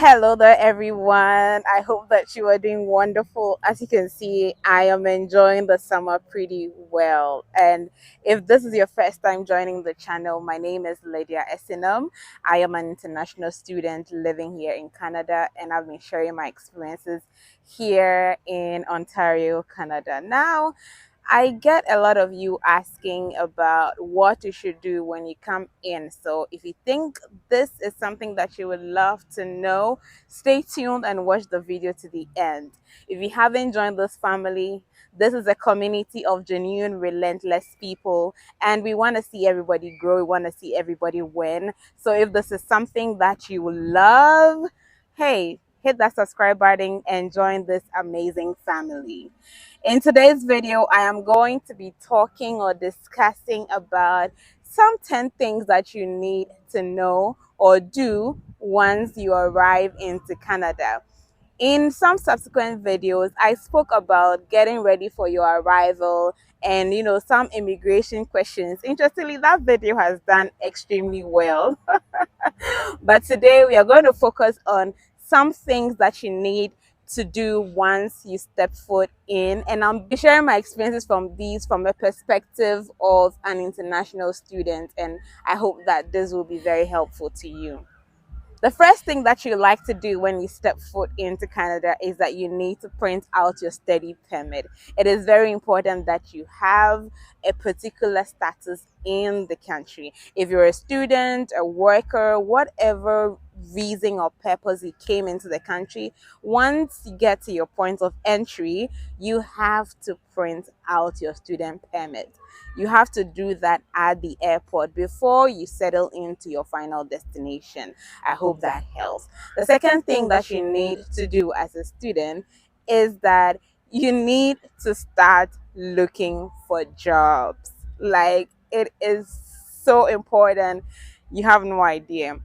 Hello there, everyone. I hope that you are doing wonderful. As you can see, I am enjoying the summer pretty well. And if this is your first time joining the channel, my name is Lydia Essinum. I am an international student living here in Canada, and I've been sharing my experiences here in Ontario, Canada. Now, I get a lot of you asking about what you should do when you come in. So if you think this is something that you would love to know, stay tuned and watch the video to the end. If you haven't joined this family, this is a community of genuine, relentless people, and we want to see everybody grow. We want to see everybody win. So if this is something that you love, hey, hit that subscribe button and join this amazing family. In today's video, I am going to be talking or discussing about some 10 things that you need to know or do once you arrive into Canada. In some subsequent videos, I spoke about getting ready for your arrival and some immigration questions. Interestingly, that video has done extremely well. But today we are going to focus on some things that you need to do once you step foot in, and I'm sharing my experiences from these from a perspective of an international student, and I hope that this will be very helpful to you. The first thing that you like to do when you step foot into Canada is that you need to print out your study permit. It is very important that you have a particular status in the country. If you're a student, a worker, whatever reason or purpose you came into the country, once you get to your point of entry, you have to print out your student permit. You have to do that at the airport before you settle into your final destination. I hope that helps. The second thing that you need to do as a student is that you need to start looking for jobs. Like, it is so important. You have no idea.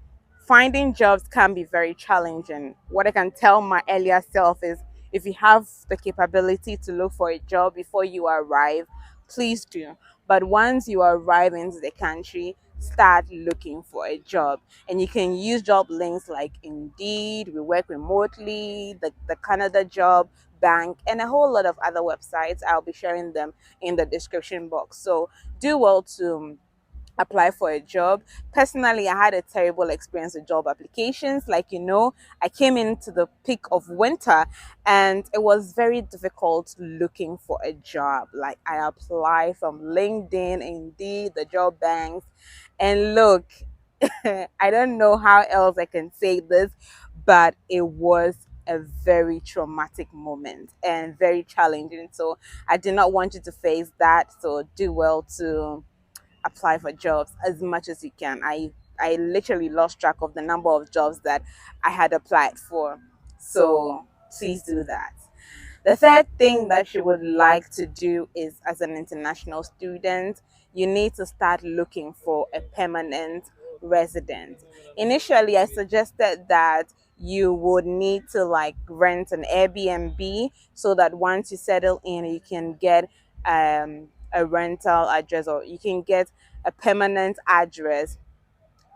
Finding jobs can be very challenging. What I can tell my earlier self is if you have the capability to look for a job before you arrive, please do. But once you arrive into the country, start looking for a job. And you can use job links like Indeed, We Work Remotely, the Canada Job Bank, and a whole lot of other websites. I'll be sharing them in the description box. So do well to apply for a job. Personally, I had a terrible experience with job applications. Like, I came into the peak of winter and it was very difficult looking for a job. Like, I applied from LinkedIn, Indeed, the job banks, and look, I don't know how else I can say this, but it was a very traumatic moment and very challenging. So I did not want you to face that. So do well to apply for jobs as much as you can. I literally lost track of the number of jobs that I had applied for. So please do that. The third thing that you would like to do is, as an international student, you need to start looking for a permanent resident. Initially, I suggested that you would need to like rent an Airbnb so that once you settle in, you can get a rental address, or you can get a permanent address.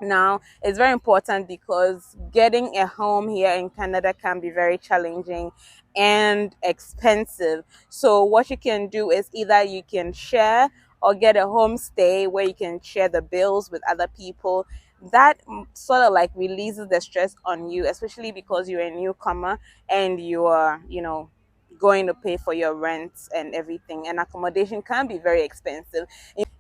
Now, it's very important because getting a home here in Canada can be very challenging and expensive. So, what you can do is either you can share or get a homestay where you can share the bills with other people. That sort of like releases the stress on you, especially because you're a newcomer and you are, going to pay for your rent and everything. And accommodation can be very expensive.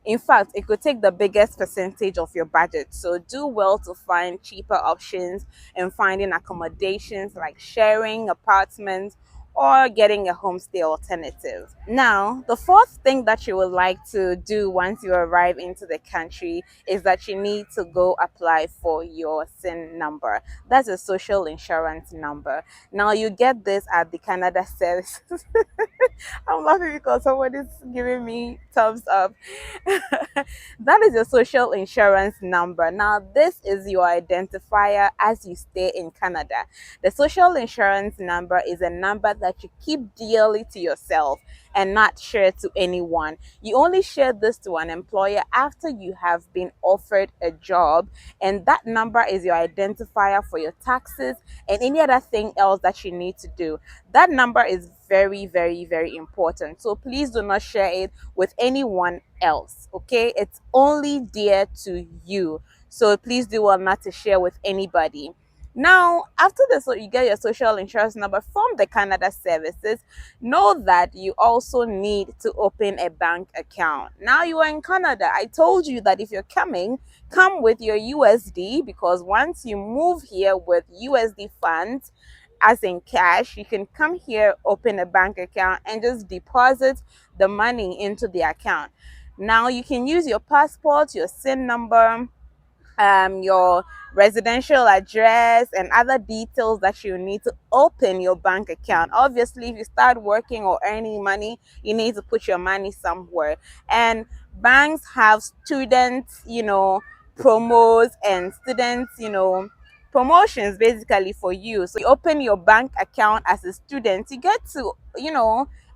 In fact, it could take the biggest percentage of your budget. So do well to find cheaper options and finding accommodations like sharing apartments or getting a homestay alternative. Now, the fourth thing that you would like to do once you arrive into the country is that you need to go apply for your SIN number. That's a social insurance number. Now, you get this at the Canada Service. I'm laughing because somebody's giving me thumbs up. That is your social insurance number. Now, this is your identifier as you stay in Canada. The social insurance number is a number that you keep dearly to yourself and not share to anyone. You only share this to an employer after you have been offered a job, and that number is your identifier for your taxes and any other thing else that you need to do. That number is very, very, very important. So please do not share it with anyone else. Okay, it's only dear to you. So please do well not to share with anybody. Now, after this, so you get your social insurance number from the Canada services. Know that you also need to open a bank account. Now you are in Canada. I told you that if you're coming, come with your USD, because once you move here with USD funds, as in cash, you can come here, open a bank account, and just deposit the money into the account. Now you can use your passport, your SIN number, your residential address, and other details that you need to open your bank account. Obviously, if you start working or earning money, you need to put your money somewhere. And banks have students, promos, and students, promotions basically for you. So you open your bank account as a student, you get to,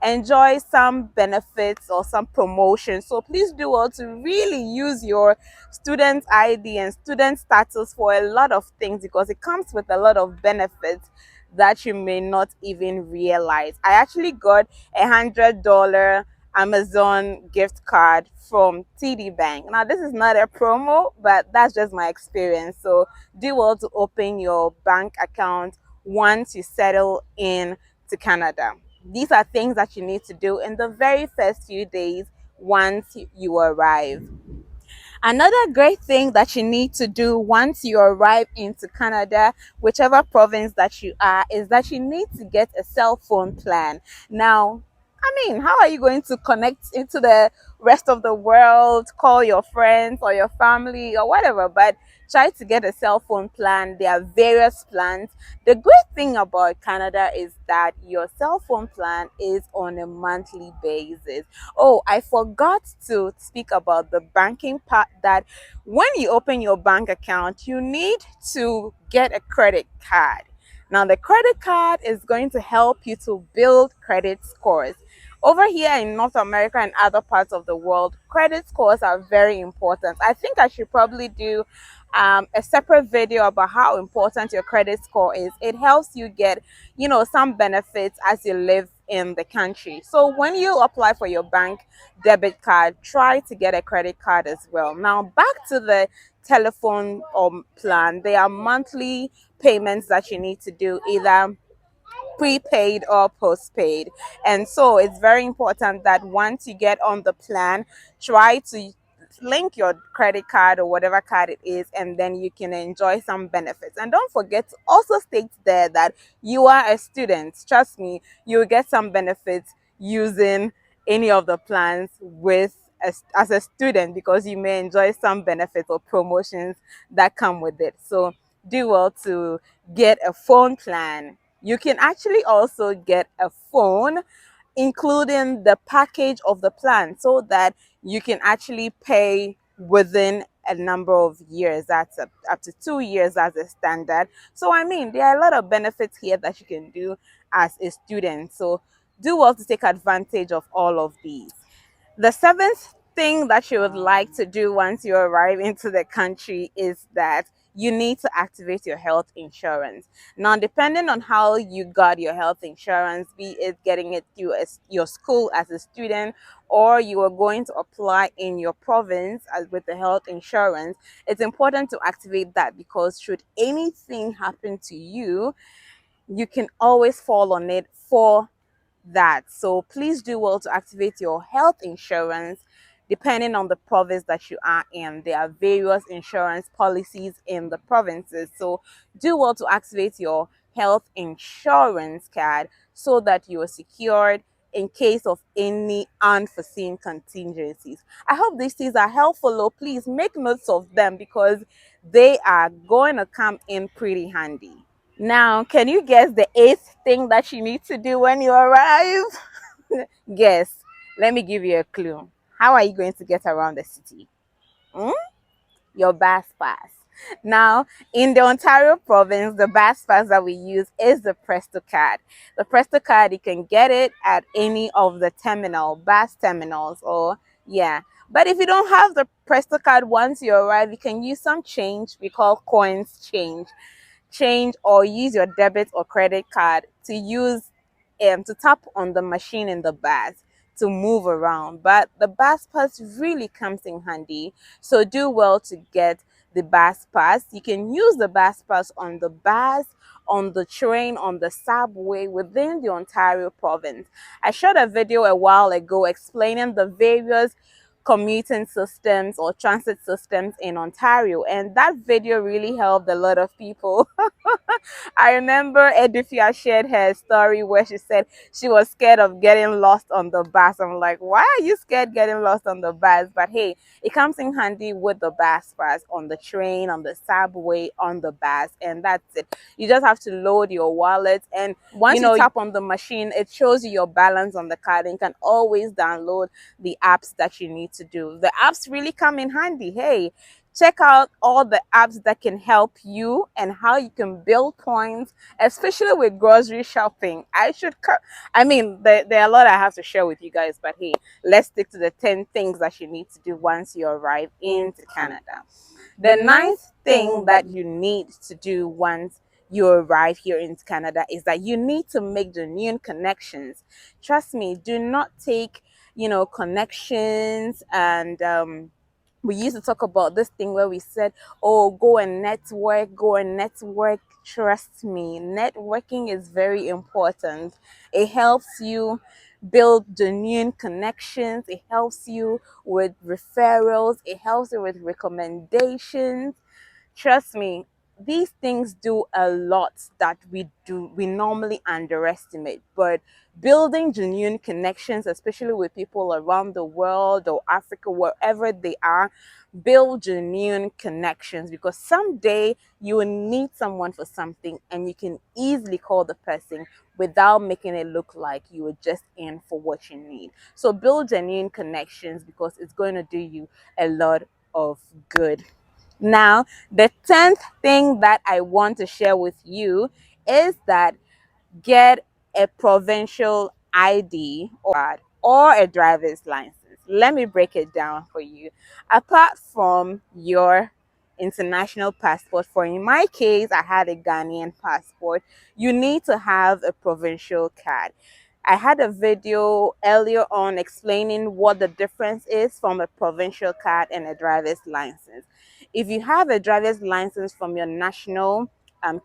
enjoy some benefits or some promotions. So please do well to really use your student ID and student status for a lot of things, because it comes with a lot of benefits that you may not even realize. I actually got $100 Amazon gift card from TD Bank. Now, this is not a promo, but that's just my experience. So do well to open your bank account once you settle in to Canada. These are things that you need to do in the very first few days once you arrive. Another great thing that you need to do once you arrive into Canada, whichever province that you are, is that you need to get a cell phone plan. Now, I mean, how are you going to connect into the rest of the world, call your friends or your family or whatever? But try to get a cell phone plan. There are various plans. The great thing about Canada is that your cell phone plan is on a monthly basis. Oh, I forgot to speak about the banking part, that when you open your bank account, you need to get a credit card. Now, the credit card is going to help you to build credit scores. Over here in North America and other parts of the world, credit scores are very important. I think I should probably do a separate video about how important your credit score is. It helps you get, some benefits as you live in the country. So when you apply for your bank debit card, try to get a credit card as well. Now, back to the telephone plan. There are monthly payments that you need to do, either prepaid or postpaid. And so it's very important that once you get on the plan, try to link your credit card or whatever card it is, and then you can enjoy some benefits. And don't forget to also state there that you are a student. Trust me, you'll get some benefits using any of the plans as a student, because you may enjoy some benefits or promotions that come with it. So do well to get a phone plan. You can actually also get a phone including the package of the plan, so that you can actually pay within a number of years. That's up to 2 years as a standard. So I mean, there are a lot of benefits here that you can do as a student. So do well to take advantage of all of these. The seventh thing that you would like to do once you arrive into the country is that you need to activate your health insurance. Now, depending on how you got your health insurance, be it getting it through your school as a student, or you are going to apply in your province as with the health insurance, it's important to activate that, because should anything happen to you, you can always fall on it for that. So please do well to activate your health insurance depending on the province that you are in. There are various insurance policies in the provinces. So do well to activate your health insurance card so that you are secured in case of any unforeseen contingencies. I hope these things are helpful. Oh, please make notes of them, because they are going to come in pretty handy. Now, can you guess the eighth thing that you need to do when you arrive? Guess. Let me give you a clue. How are you going to get around the city? Hmm? Your bus pass. Now, in the Ontario province, the bus pass that we use is the Presto card. The Presto card, you can get it at any of the bus terminals, or yeah. But if you don't have the Presto card, once you arrive, you can use some change. We call coins change, or use your debit or credit card to tap on the machine in the bus to move around. But the bus pass really comes in handy, so do well to get the bus pass. You can use the bus pass on the bus, on the train, on the subway within the Ontario province. I shot a video a while ago explaining the various commuting systems or transit systems in Ontario, and that video really helped a lot of people. I remember Edifia shared her story where she said she was scared of getting lost on the bus. I'm like, why are you scared getting lost on the bus? But hey, it comes in handy with the bus pass on the train, on the subway, on the bus, and that's it. You just have to load your wallet, and once you tap on the machine, it shows you your balance on the card, and you can always download the apps that you need to do. The apps really come in handy. Hey, check out all the apps that can help you and how you can build points, especially with grocery shopping. There are a lot I have to share with you guys, but hey, let's stick to the 10 things that you need to do once you arrive into Canada. The ninth thing that you need to do once you arrive here in Canada is that you need to make genuine connections. Trust me, do not take, connections and we used to talk about this thing where we said, oh, go and network, go and network. Trust me, networking is very important. It helps you build genuine connections, it helps you with referrals, it helps you with recommendations. Trust me, these things do a lot that we normally underestimate. But building genuine connections, especially with people around the world or Africa, wherever they are, build genuine connections, because someday you will need someone for something and you can easily call the person without making it look like you were just in for what you need. So build genuine connections because it's going to do you a lot of good. Now, the 10th thing that I want to share with you is that get a provincial ID or a driver's license. Let me break it down for you. Apart from your international passport, for in my case, I had a Ghanaian passport, you need to have a provincial card. I had a video earlier on explaining what the difference is from a provincial card and a driver's license. If you have a driver's license from your national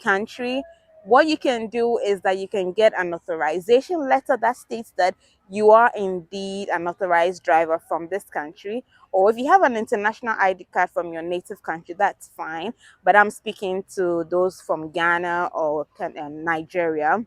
country, what you can do is that you can get an authorization letter that states that you are indeed an authorized driver from this country. Or if you have an international ID card from your native country, that's fine. But I'm speaking to those from Ghana or Nigeria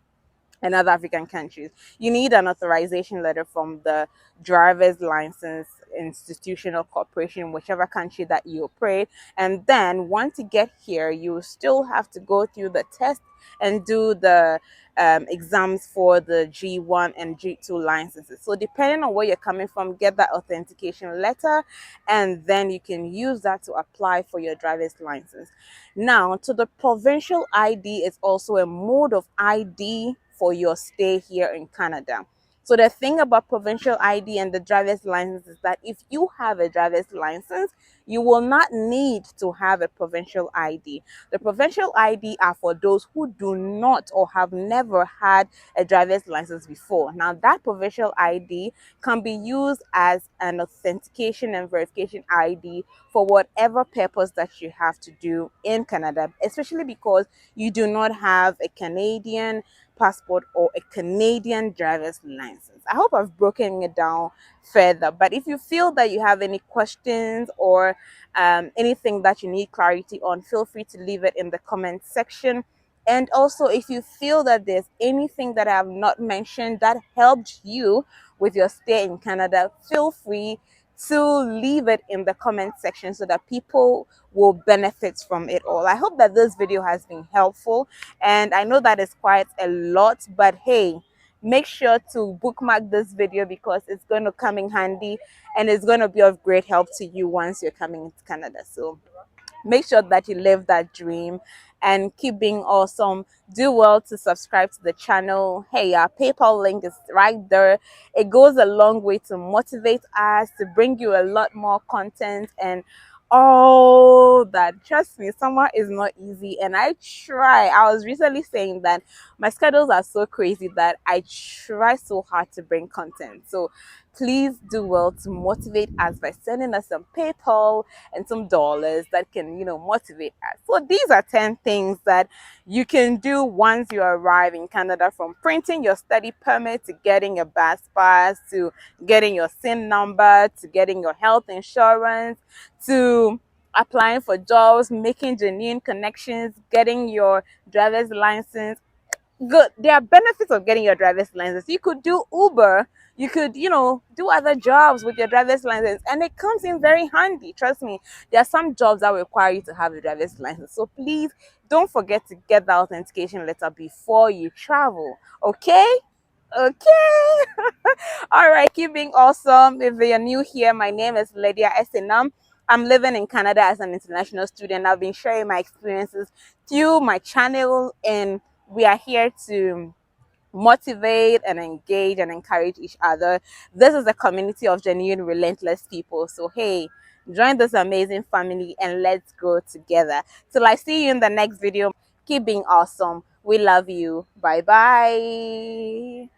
and other African countries. You need an authorization letter from the driver's license institution or corporation, whichever country that you operate. And then once you get here, you still have to go through the test and do the exams for the G1 and G2 licenses. So depending on where you're coming from, get that authentication letter, and then you can use that to apply for your driver's license. Now, to the provincial ID is also a mode of ID for your stay here in Canada. So the thing about provincial ID and the driver's license is that if you have a driver's license, you will not need to have a provincial ID. The provincial ID are for those who do not or have never had a driver's license before. Now, that provincial ID can be used as an authentication and verification ID for whatever purpose that you have to do in Canada, especially because you do not have a Canadian passport or a Canadian driver's license. I hope I've broken it down further, but if you feel that you have any questions or anything that you need clarity on, feel free to leave it in the comment section. And also, if you feel that there's anything that I have not mentioned that helped you with your stay in Canada, feel free to leave it in the comment section so that people will benefit from it all. I hope that this video has been helpful, and I know that it's quite a lot, but hey, make sure to bookmark this video because it's going to come in handy and it's going to be of great help to you once you're coming to Canada. So Make sure that you live that dream and keep being awesome. Do well to subscribe to the channel. Hey, our PayPal link is right there. It goes a long way to motivate us, to bring you a lot more content and all that. Trust me, summer is not easy, and I try. I was recently saying that my schedules are so crazy that I try so hard to bring content. So please do well to motivate us by sending us some PayPal and some dollars that can, motivate us. So these are 10 things that you can do once you arrive in Canada, from printing your study permit to getting your bus pass to getting your SIN number to getting your health insurance to applying for jobs, making genuine connections, getting your driver's license. Good. There are benefits of getting your driver's license. You could do Uber. You could, do other jobs with your driver's license, and it comes in very handy. Trust me, there are some jobs that require you to have a driver's license. So please don't forget to get the authentication letter before you travel. Okay? Okay. All right. Keep being awesome. If you're new here, my name is Lydia Esinam. I'm living in Canada as an international student. I've been sharing my experiences through my channel, and we are here to motivate and engage and encourage each other. This is a community of genuine, relentless people. So, hey, join this amazing family and let's grow together. Till I see you in the next video, keep being awesome. We love you. Bye bye.